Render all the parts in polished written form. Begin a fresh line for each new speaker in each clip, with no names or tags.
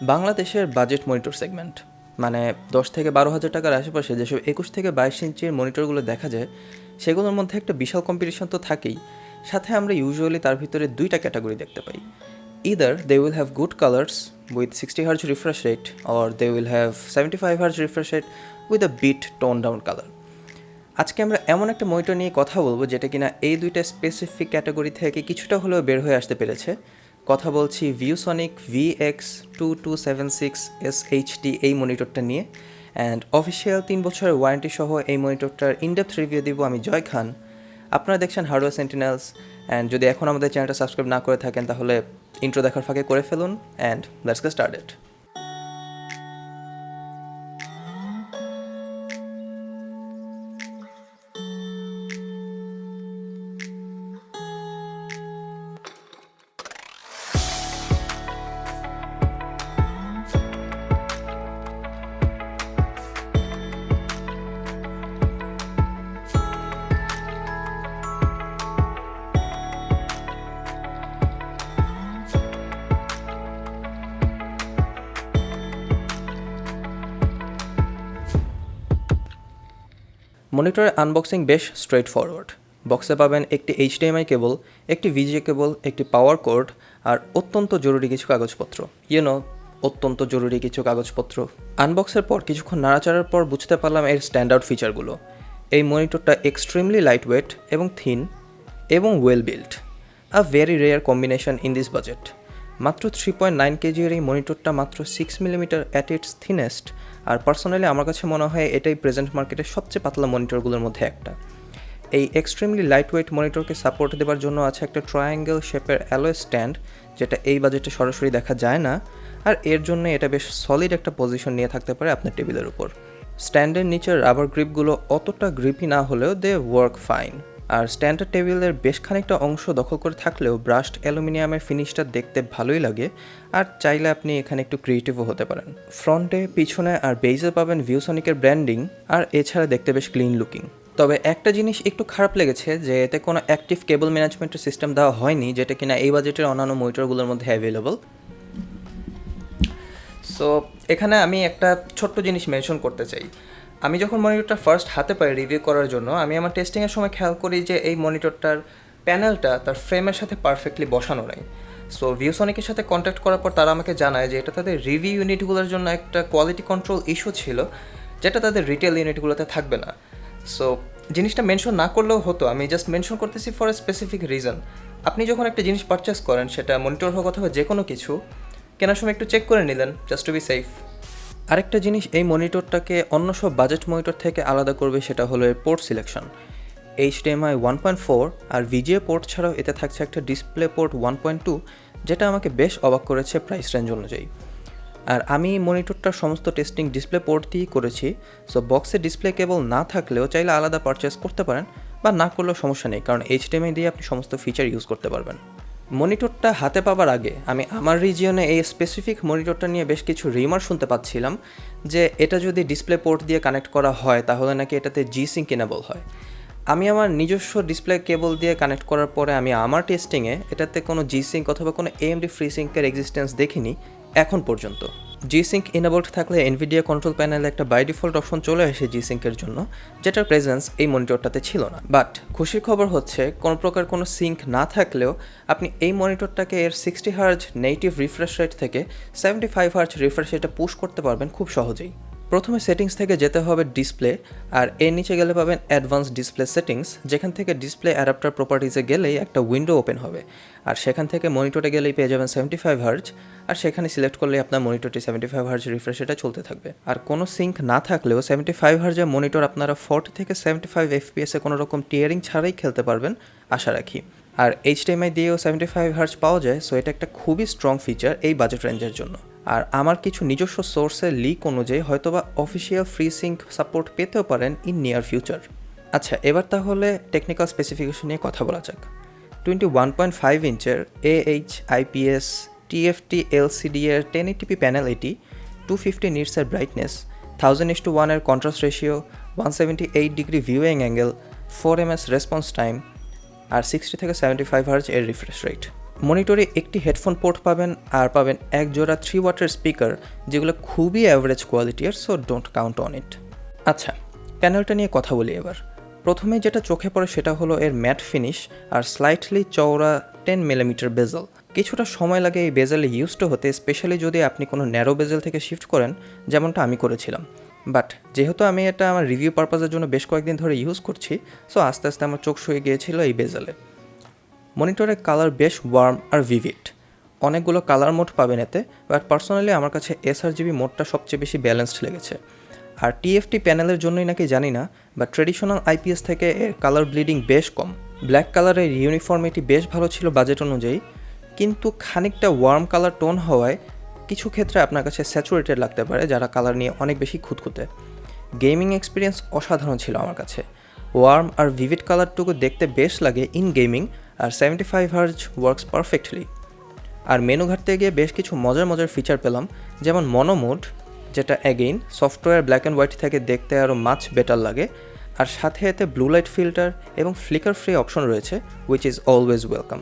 বাংলাদেশের budget monitor segment মানে 10 থেকে 12 হাজার টাকার আশেপাশে যেসব 21 থেকে 22 ইঞ্চির মনিটরগুলো দেখা যায় সেগুলোর মধ্যে একটা বিশাল কম্পিটিশন তো থাকেই, সাথে আমরা ইউজুয়ালি তার ভিতরে দুইটা ক্যাটাগরি দেখতে পাই। Either they will have good colours with 60 Hz refresh rate, or they will have 75 Hz refresh rate with a bit tone down colour. আজকে আমরা এমন একটা মনিটর নিয়ে কথা বলবো যেটা কিনা এই দুইটা স্পেসিফিক ক্যাটাগরি থেকে কিছুটা হলেও বের হয়ে আসতে পেরেছে। কথা বলছি ভিউসনিক VX2276SHD এই মনিটরটা নিয়ে, অ্যান্ড অফিসিয়াল 3 বছরের ওয়ারেন্টি সহ এই মনিটরটার ইনডেপথ রিভিউ দিব আমি জয় খান। আপনারা দেখছেন হার্ডওয়্যার সেন্টিনেলস, অ্যান্ড যদি এখন আমাদের চ্যানেলটা সাবস্ক্রাইব না করে থাকেন তাহলে ইন্ট্রো দেখার ফাঁকে করে ফেলুন, অ্যান্ড লেটস গেট স্টার্টেড। মনিটরের আনবক্সিং বেশ স্ট্রেট ফরওয়ার্ড। বক্সে পাবেন একটি HDMI কেবল, একটি VGA কেবল, একটি পাওয়ার কোড আর অত্যন্ত জরুরি কিছু কাগজপত্র। অত্যন্ত জরুরি কিছু কাগজপত্র। আনবক্সের পর কিছুক্ষণ নাড়াচাড়ার পর বুঝতে পারলাম এর স্ট্যান্ডার্ড ফিচারগুলো। এই মনিটরটা এক্সট্রিমলি লাইট ওয়েট এবং থিন এবং well built, a very rare combination in this budget. মাত্র 3.9 কেজির এই মনিটরটা মাত্র 6mm অ্যাট ইটস থিনেস্ট, আর পার্সোনালি আমার কাছে মনে হয় এটাই প্রেজেন্ট মার্কেটের সবচেয়ে পাতলা মনিটরগুলোর মধ্যে একটা। এই এক্সট্রিমলি লাইট ওয়েট মনিটরকে সাপোর্ট দেওয়ার জন্য আছে একটা ট্রায়াঙ্গেল শেপের অ্যালয় স্ট্যান্ড, যেটা এই বাজেটে সরাসরি দেখা যায় না, আর এর জন্য এটা বেশ সলিড একটা পজিশন নিয়ে থাকতে পারে আপনার টেবিলের উপর। স্ট্যান্ডের নিচের রাবার গ্রিপগুলো অতটা গ্রিপি না হলেও দে ওয়ার্ক ফাইন, আর স্ট্যান্ডার টেবিলের বেশ খানিকটা অংশ দখল করে থাকলেও ব্রাশড অ্যালুমিনিয়ামের ফিনিশটা দেখতে ভালোই লাগে, আর চাইলে আপনি এখানে একটু ক্রিয়েটিভও হতে পারেন। ফ্রন্টে, পিছনে আর বেইজে পাবেন ভিউসনিকের ব্র্যান্ডিং, আর এছাড়া দেখতে বেশ ক্লিন লুকিং। তবে একটা জিনিস একটু খারাপ লেগেছে যে এতে কোনো অ্যাক্টিভ কেবল ম্যানেজমেন্টের সিস্টেম দেওয়া হয়নি, যেটা কিনা এই বাজেটের অন্যান্য মনিটরগুলোর মধ্যে অ্যাভেলেবল। সো এখানে আমি একটা ছোট্ট জিনিস মেনশন করতে চাই। আমি যখন মনিটরটা ফার্স্ট হাতে পাই রিভিউ করার জন্য, আমি আমার টেস্টিংয়ের সময় খেয়াল করি যে এই মনিটরটার প্যানেলটা তার ফ্রেমের সাথে পারফেক্টলি বসানো নাই। সো ভিউসনিকের সাথে কন্ট্যাক্ট করার পর তারা আমাকে জানায় যে এটা তাদের রিভিউ ইউনিটগুলোর জন্য একটা কোয়ালিটি কন্ট্রোল ইস্যু ছিল, যেটা তাদের রিটেল ইউনিটগুলোতে থাকবে না। সো জিনিসটা মেনশন না করলেও হতো, আমি জাস্ট মেনশন করতেছি ফর এ স্পেসিফিক রিজন। আপনি যখন একটা জিনিস পারচেস করেন, সেটা মনিটর হোক অথবা যে কোনো কিছু, কেনার সময় একটু চেক করে নিলেন, জাস্ট টু বি সেফ। আরেকটা জিনিস এই মনিটরটাকে অন্য সব বাজেট মনিটর থেকে আলাদা করবে, সেটা হলো এর পোর্ট সিলেকশন। HDMI 1.4 আর VGA পোর্ট ছাড়াও এতে থাকছে একটা ডিসপ্লে পোর্ট 1.2, যেটা আমাকে বেশ অবাক করেছে প্রাইস রেঞ্জ অনুযায়ী। আর আমি মনিটরটার সমস্ত টেস্টিং ডিসপ্লে পোর্ট দিয়েই করেছি, সো বক্সে ডিসপ্লে কেবল না থাকলেও চাইলে আলাদা পারচেস করতে পারেন, বা না করলেও সমস্যা নেই, কারণ HDMI দিয়ে আপনি সমস্ত ফিচার ইউজ করতে পারবেন। মনিটরটা হাতে পাওয়ার আগে আমি আমার রিজিয়নে এই স্পেসিফিক মনিটরটা নিয়ে বেশ কিছু রিমার শুনতে পাচ্ছিলাম যে এটা যদি ডিসপ্লে পোর্ট দিয়ে কানেক্ট করা হয় তাহলে নাকি এটাতে G-Sync ইনেবল হয়। আমি আমার নিজস্ব ডিসপ্লে কেবল দিয়ে কানেক্ট করার পরে আমি আমার টেস্টিংয়ে এটাতে কোনো G-Sync অথবা কোনো AMD FreeSync-এর এক্সিস্টেন্স দেখিনি এখন পর্যন্ত। G-Sync ইনেবলড থাকলে NVIDIA কন্ট্রোল প্যানেলে একটা বাই ডিফল্ট অপশন চলে আসে G-Sync-এর জন্য, যেটার প্রেজেন্স এই মনিটরটাতে ছিল না। বাট খুশির খবর হচ্ছে কোনো প্রকার কোনো সিঙ্ক না থাকলেও আপনি এই মনিটরটাকে এর 60 Hz নেটিভ রিফ্রেশ রেট থেকে 75 Hz রিফ্রেশ রেটে পুশ করতে পারবেন খুব সহজেই। প্রথমে সেটিংস থেকে যেতে হবে ডিসপ্লে, আর এর নিচে গেলে পাবেন অ্যাডভান্স ডিসপ্লে সেটিংস, যেখান থেকে ডিসপ্লে অ্যাডাপ্টার প্রপার্টিসে গেলেই একটা উইন্ডো ওপেন হবে, আর সেখান থেকে মনিটরে গেলেই পেয়ে যাবেন 75 Hz, আর সেখানে সিলেক্ট করলে আপনার মনিটরটি 75 Hz রিফ্রেশ রেটে চলতে থাকবে। আর কোনো সিঙ্ক না থাকলেও 75 Hz মনিটর আপনারা 40 থেকে 75 FPS কোনো রকম টিয়ারিং ছাড়াই খেলতে পারবেন আশা রাখি। আর HDMI দিয়েও 75 Hz পাওয়া যায়, সো এটা একটা খুবই স্ট্রং ফিচার এই বাজেট রেঞ্জের জন্য। আর আমার কিছু নিজস্ব সোর্সের লিক অনুযায়ী হয়তোবা অফিসিয়াল FreeSync সাপোর্ট পেতেও পারেন ইন নিয়ার ফিউচার। আচ্ছা, এবার তাহলে টেকনিক্যাল স্পেসিফিকেশন নিয়ে কথা বলা যাক। 21.5 ইঞ্চের AH IPS TFT LCD এর 1080p প্যানেল এটি, 250 নিটসের ব্রাইটনেস, 1000:1 এর contrast ratio, 178 degree viewing angle, 4 ms response time, আর 60 থেকে 75 Hz এর রিফ্রেশ রেট। মনিটরে একটি হেডফোন পোর্ট পাবেন আর পাবেন এক জোড়া 3 ওয়াটের স্পিকার, যেগুলো খুবই অ্যাভারেজ কোয়ালিটির, so don't count on it. আচ্ছা, প্যানেলটা নিয়ে কথা বলি এবার। প্রথমে যেটা চোখে পড়ে সেটা হলো এর ম্যাট ফিনিশ আর স্লাইটলি চওড়া 10 মিলিমিটার বেজেল। কিছুটা সময় লাগে এই বেজেলে ইউজড হতে, স্পেশালি যদি আপনি কোনো ন্যারো বেজেল থেকে শিফট করেন, যেমনটা আমি করেছিলাম। বাট যেহেতু আমি এটা আমার রিভিউ পারপাসের জন্য বেশ কয়েকদিন ধরে ইউজ করছি, সো আস্তে আস্তে আমার চোখ শুয়ে গিয়েছিল এই বেজেলে। মনিটরের কালার বেশ ওয়ার্ম আর ভিভিড, অনেকগুলো কালার মোড পাবেন এতে, বাট পার্সোনালি আমার কাছে এসআরজিবি মোডটা সবচেয়ে বেশি ব্যালেন্সড লেগেছে। আর টিএফটি প্যানেলের জন্যই নাকি জানি না, বাট ট্রেডিশনাল আইপিএস থেকে এর কালার ব্লিডিং বেশ কম। ব্ল্যাক কালারের ইউনিফর্মিটি বেশ ভালো ছিল বাজেট অনুযায়ী, কিন্তু খানিকটা ওয়ার্ম কালার টোন হওয়ায় কিছু ক্ষেত্রে আপনার কাছে স্যাচুরেটেড লাগতে পারে যারা কালার নিয়ে অনেক বেশি খুঁতখুঁতে। গেমিং এক্সপিরিয়েন্স অসাধারণ ছিল আমার কাছে। ওয়ার্ম আর ভিভিড কালারটুকু দেখতে বেশ লাগে ইন গেমিং, আর 75 হার্জ ওয়ার্কস পারফেক্টলি। আর মেনু ঘাটতে গিয়ে বেশ কিছু মজার ফিচার পেলাম, যেমন মনো মোড, যেটা again software black and white থেকে দেখতে আরও মাচ বেটার লাগে, আর সাথে এতে ব্লু লাইট ফিল্টার এবং ফ্লিকার ফ্রি অপশন রয়েছে, which is always welcome.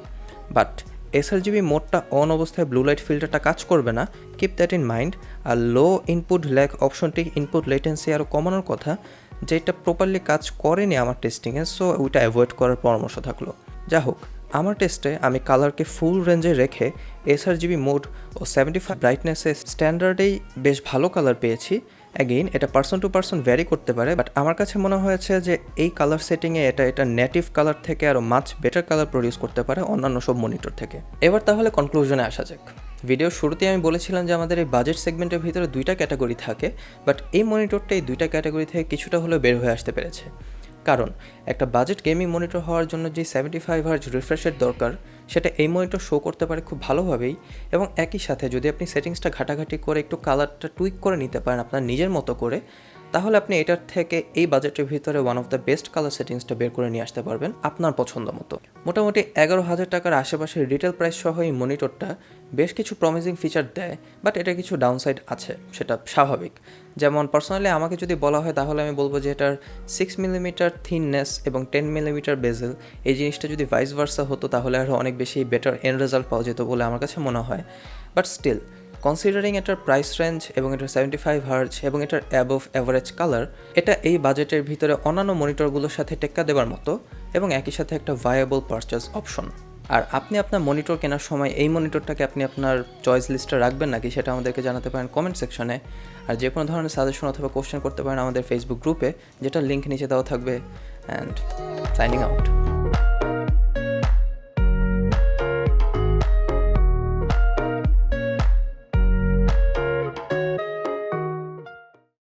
But sRGB মোডটা অন অবস্থায় ব্লু লাইট ফিল্টারটা কাজ করবে না, কিপ দ্যাট ইন মাইন্ড। আর লো ইনপুট ল্যাগ অপশনটি ইনপুট লেটেন্সি আরও কমানোর কথা, যেটা প্রপারলি কাজ করেনি আমার টেস্টিংয়ে, সো ওইটা অ্যাভয়েড করার পরামর্শ থাকলো। যা হোক, আমার টেস্টে আমি কালারকে ফুল রেঞ্জে রেখে এসআরজিবি মোড ও 75 ব্রাইটনেসে স্ট্যান্ডার্ডেই বেশ ভালো কালার পেয়েছি। অ্যাগেইন এটা পার্সন টু পার্সন ভ্যারি করতে পারে, বাট আমার কাছে মনে হয়েছে যে এই কালার সেটিংয়ে এটা নেটিভ কালার থেকে আরও মাচ বেটার কালার প্রডিউস করতে পারে অন্যান্য সব মনিটর থেকে। এবার তাহলে কনক্লুশনে আসা যাক। ভিডিওর শুরুতেই আমি বলেছিলাম যে আমাদের এই বাজেট সেগমেন্টের ভিতরে দুইটা ক্যাটাগরি থাকে, বাট এই মনিটরটা এই দুইটা ক্যাটাগরি থেকে কিছুটা হলেও বের হয়ে আসতে পেরেছে। কারণ একটা বাজেট গেমিং মনিটর হওয়ার জন্য যে 75 হার্জ রিফ্রেশের দরকার, সেটা এই মনিটর শো করতে পারে খুব ভালোভাবেই। এবং একই সাথে যদি আপনি সেটিংসটা ঘাটাঘাটি করে একটু কালারটা টুইক করে নিতে পারেন আপনার নিজের মতো করে, তাহলে আপনি এটার থেকে এই বাজেটের ভিতরে one of the best colour সেটিংসটা বের করে নিয়ে আসতে পারবেন আপনার পছন্দ মতো। মোটামুটি 11,000 টাকার আশেপাশে রিটেল প্রাইস সহ এই মনিটরটা বেশ কিছু প্রমিজিং ফিচার দেয়, বাট এটা কিছু ডাউনসাইড আছে, সেটা স্বাভাবিক। যেমন পার্সোনালি আমাকে যদি বলা হয় তাহলে আমি বলবো যে এটার 6 মিলিমিটার থিননেস এবং 10 মিলিমিটার বেজেল, এই জিনিসটা যদি ভাইস ভার্সা হতো তাহলে আরও অনেক বেশি বেটার এন্ড রেজাল্ট পাওয়া যেত বলে আমার কাছে মনে হয়। বাট স্টিল, কনসিডারিং এটার প্রাইস রেঞ্জ এবং এটার 75 হার্জ এবং এটার অ্যাবভ অ্যাভারেজ কালার, এটা এই বাজেটের ভিতরে অন্যান্য মনিটরগুলোর সাথে টেক্কা দেওয়ার মতো এবং একই সাথে একটা ভায়াবল পারচেজ অপশন। আর আপনি আপনার মনিটর কেনার সময় এই মনিটরটাকে আপনি আপনার চয়েস লিস্টে রাখবেন নাকি, সেটা আমাদেরকে জানাতে পারেন কমেন্ট সেকশনে। আর যে কোনো ধরনের সাজেশন অথবা কোশ্চেন করতে পারেন আমাদের ফেসবুক গ্রুপে, যেটা লিঙ্ক নিচে দেওয়া থাকবে। And signing out.